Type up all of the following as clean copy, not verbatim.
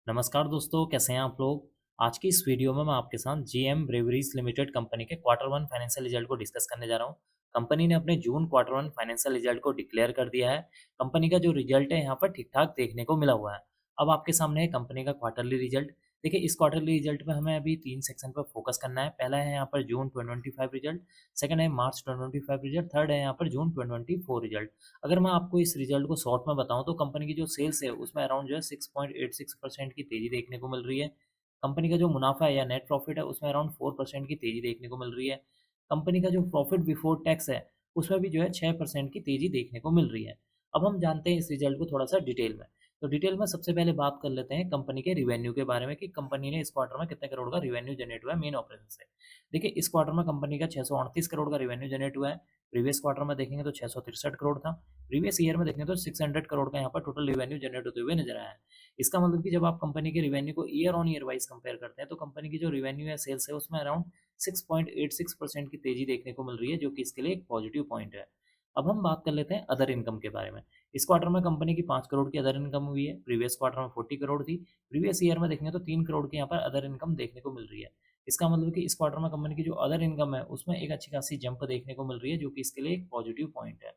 नमस्कार दोस्तों, कैसे हैं आप लोग? आज की इस वीडियो में मैं आपके साथ जीएम ब्रेवरीज लिमिटेड कंपनी के क्वार्टर वन फाइनेंशियल रिजल्ट को डिस्कस करने जा रहा हूं। कंपनी ने अपने जून क्वार्टर वन फाइनेंशियल रिजल्ट को डिक्लेयर कर दिया है। कंपनी का जो रिजल्ट है यहाँ पर ठीक-ठाक देखने को मिला हुआ है। अब आपके सामने है कंपनी का क्वार्टरली रिजल्ट। देखिए, इस क्वार्टरली रिजल्ट में हमें अभी 3 सेक्शन पर फोकस करना है। पहला है यहाँ पर जून 2025 रिजल्ट, सेकंड है मार्च 2025 रिजल्ट, थर्ड है यहाँ पर जून 2024 रिजल्ट। अगर मैं आपको इस रिजल्ट को शॉर्ट में बताऊँ तो कंपनी की जो सेल्स है उसमें अराउंड जो है 6.86% की तेज़ी देखने को मिल रही है। कंपनी का जो मुनाफ़ा है या नेट प्रॉफ़िट है उसमें अराउंड 4% की तेज़ी देखने को मिल रही है। कंपनी का जो प्रॉफ़िट बिफोर टैक्स है उसमें भी जो है 6% की तेज़ी देखने को मिल रही है। अब हम जानते हैं इस रिजल्ट को थोड़ा-सा डिटेल में। तो डिटेल में सबसे पहले बात कर लेते हैं कंपनी के रिवेन्यू के बारे में कि कंपनी ने इस क्वार्टर में कितने करोड़ का रिवेन्यू जनरेट हुआ है मेन ऑपरेशन से। देखिए, इस क्वार्टर में कंपनी का 638 करोड़ का रिवेन्यू जनरेट हुआ है। प्रीवियस क्वार्टर में देखेंगे तो 663 करोड़ था। प्रीवियस ईयर में देखेंगे तो 600 करोड़ का यहाँ पर टोटल रिवेन्यू जनरेट होते हुए नजर आया है। इसका मतलब कि जब आप कंपनी के रिवेन्यू को year on year wise compare करते हैं तो कंपनी की जो रिवेन्यू या सेल्स है उसमें अराउंड 6.86% की तेजी देखने को मिल रही है, जो कि इसके लिए एक पॉजिटिव पॉइंट है। अब हम बात कर लेते हैं अदर इनकम के बारे में। इस क्वार्टर में कंपनी की 5 करोड़ की अदर इनकम हुई है। प्रीवियस क्वार्टर में 40 करोड़ थी। प्रीवियस ईयर में देखेंगे तो 3 करोड़ की यहाँ पर अदर इनकम देखने को मिल रही है। इसका मतलब कि इस क्वार्टर में कंपनी की जो अदर इनकम है उसमें एक अच्छी खासी जंप देखने को मिल रही है, जो कि इसके लिए एक पॉजिटिव पॉइंट है।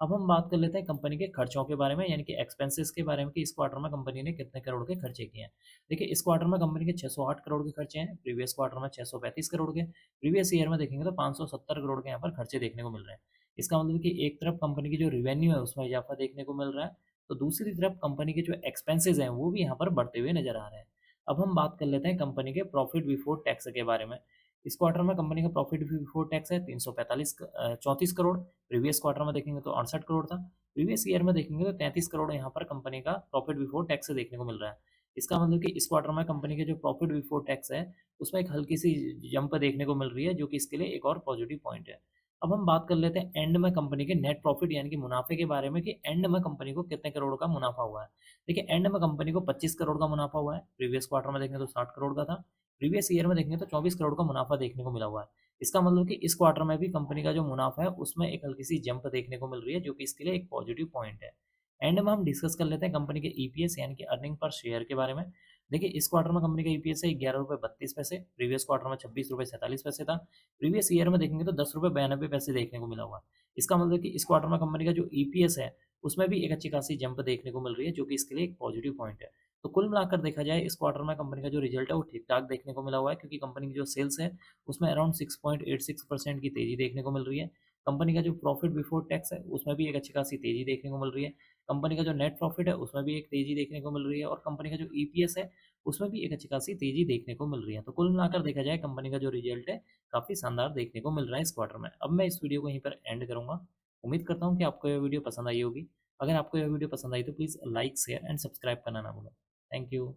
अब हम बात कर लेते हैं कंपनी के खर्चों के बारे में, यानी कि एक्सपेंसेस के बारे में कि इस क्वार्टर में कंपनी ने कितने करोड़ के खर्चे किए हैं। देखिए, इस क्वार्टर में कंपनी के 608 करोड़ के खर्चे हैं। प्रीवियस क्वार्टर में 635 करोड़ के। प्रीवियस ईयर में देखेंगे तो 570 करोड़ के यहाँ पर खर्चे देखने को मिल रहे हैं। इसका मतलब कि एक तरफ कंपनी की जो रिवेन्यू है उसमें इजाफा देखने को मिल रहा है, तो दूसरी तरफ कंपनी के जो एक्सपेंसेस हैं वो भी यहाँ पर बढ़ते हुए नजर आ रहे हैं। अब हम बात कर लेते हैं कंपनी के प्रॉफिट बिफोर टैक्स के बारे में। इस क्वार्टर में कंपनी का प्रॉफिट बिफोर टैक्स है 34 करोड़। प्रीवियस क्वार्टर में देखेंगे तो 68 करोड़ था। प्रीवियस ईयर में देखेंगे तो 33 करोड़ यहाँ पर कंपनी का प्रॉफिट बिफोर टैक्स से देखने को मिल रहा है। इसका मतलब कि इस क्वार्टर में कंपनी के जो प्रॉफिट बिफोर टैक्स है उसमें एक हल्की सी जंप देखने को मिल रही है, जो कि इसके लिए एक और पॉजिटिव पॉइंट है। अब हम बात कर लेते हैं एंड में कंपनी के नेट प्रॉफिट यानी कि मुनाफे के बारे में कि एंड में कंपनी को कितने करोड़ का मुनाफा हुआ है। देखिए, एंड में कंपनी को 25 करोड़ का मुनाफा हुआ है। प्रीवियस क्वार्टर में देखेंगे तो 60 करोड़ का था। प्रीवियस ईयर में देखेंगे तो 24 करोड़ का मुनाफा देखने को मिला हुआ है। इसका मतलब कि इस क्वार्टर में भी कंपनी का जो मुनाफा है उसमें एक हल्की सी जंप देखने को मिल रही है, जो कि इसके लिए एक पॉजिटिव पॉइंट है। एंड में हम डिस्कस कर लेते हैं कंपनी के ईपीएस यानी कि अर्निंग पर शेयर के बारे में। देखिए, इस क्वार्टर में कंपनी का ईपीएस है 11 रुपये 32 पैसे। प्रीवियस क्वार्टर में 26 रुपये 47 पैसे था। प्रीवियस ईयर में देखेंगे तो 10 रुपये 92 पैसे देखने को मिला हुआ है। इसका मतलब कि इस क्वार्टर में कंपनी का जो ईपीएस है उसमें भी एक अच्छी खासी जंप देखने को मिल रही है, जो कि इसके लिए एक पॉजिटिव पॉइंट है। तो कुल मिलाकर देखा जाए इस क्वार्टर में कंपनी का जो रिजल्ट है वो ठीक-ठाक देखने को मिला हुआ है, क्योंकि कंपनी की जो सेल्स है उसमें अराउंड 6.86% की तेज़ी देखने को मिल रही है। कंपनी का जो प्रॉफिट बिफोर टैक्स है उसमें भी एक अच्छी खासी तेज़ी देखने को मिल रही है। कंपनी का जो नेट प्रॉफिट है उसमें भी एक तेज़ी देखने को मिल रही है और कंपनी का जो ईपीएस है उसमें भी एक अच्छी खासी तेज़ी देखने को मिल रही है। तो कुल मिलाकर देखा जाए कंपनी का जो रिजल्ट है काफ़ी शानदार देखने को मिल रहा है इस क्वार्टर में। अब मैं इस वीडियो को यहीं पर एंड करूँगा। उम्मीद करता हूँ कि आपको यह वीडियो पसंद आई होगी। अगर आपको यह वीडियो पसंद आई तो please like, share and subscribe करना ना भूलें। Thank you.